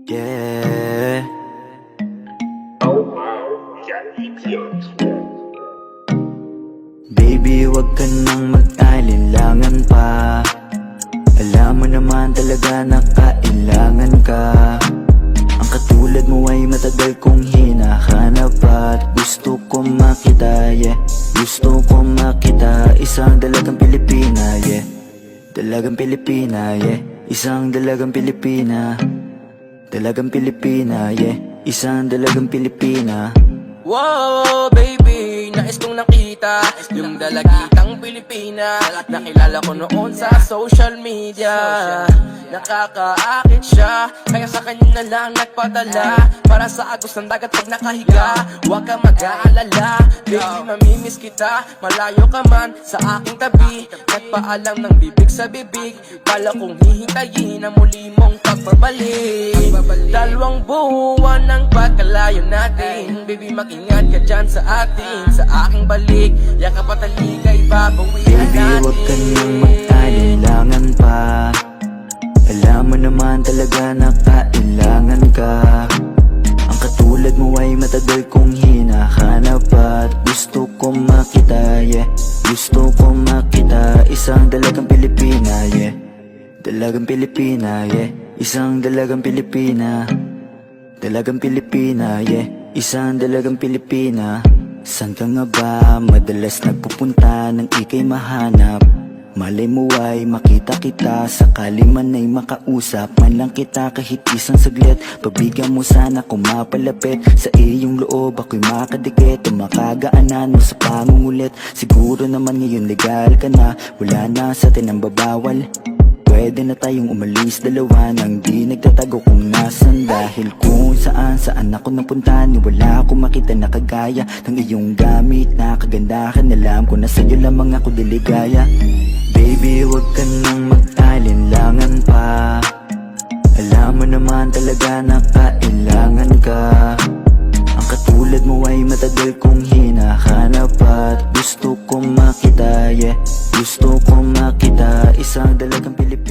Yeah. Baby, wag ka nang mag-alinlangan pa. Alam mo naman talaga na kailangan ka. Ang katulad mo ay matagal kong hinahanap at gusto ko makita, yeah. Gusto ko makita, isang dalagang Pilipina, yeah. Dalagang Pilipina, yeah. Isang dalagang Pilipina. Dalagang Pilipina, yeah. Isang dalagang Pilipina. Wow, baby, nais kong nakita yung dalagitang Pilipina. Nakilala ko noon sa social media. Nakakaakit siya, kaya sa kanya na lang nagpadala. Para sa agos ng dagat pag nakahiga, huwag ka mag-aalala. Baby, mamimiss kita, malayo ka man sa aking tabi. Nagpaalam ng bibig sa bibig, bala kong hihintayin ang muli mong pagbabalik. Dalawang buwan ng pagkalayo natin, baby, makingat ka dyan sa atin. Sa aking balik, yakap at taligay, babawihan Baby, natin. wag ka nang mag-alinlangan pa. Alam mo naman talaga na kailangan ka. Ang katulad mo ay matagal kong hinahanap at gusto ko makita, yeah. Gusto ko makita, isang dalagang Pilipina, yeah. Dalagang Pilipina, yeah. Isang dalagang Pilipina. Dalagang Pilipina, yeah. Isang dalagang Pilipina. San ka nga ba madalas nagpupunta nang ika'y mahanap? Malay mo ay makita kita, sakali man ay makausap man lang kita kahit isang saglit. Pagbigyan mo sana kung mapalapit sa iyong loob, ako'y makadikit o makagaanan mo sa pangungulit. Siguro naman ngayon legal ka na, wala na sa atin ang babawal. Pwede na tayong umalis dalawa nang di nagtatago kung nasan. Dahil kung saan ako napunta, ni wala akong makita na kagaya ng iyong gamit na kagandahan. Alam ko na sa'yo lamang ako diligaya. Baby, wag ka nang mag-alinlangan pa. Alam mo naman talaga na kailangan ka. Ang katulad mo ay matagal kong hinahanap at gusto ko makita, yeah. Gusto ko makita, isang dalagang Pilipina.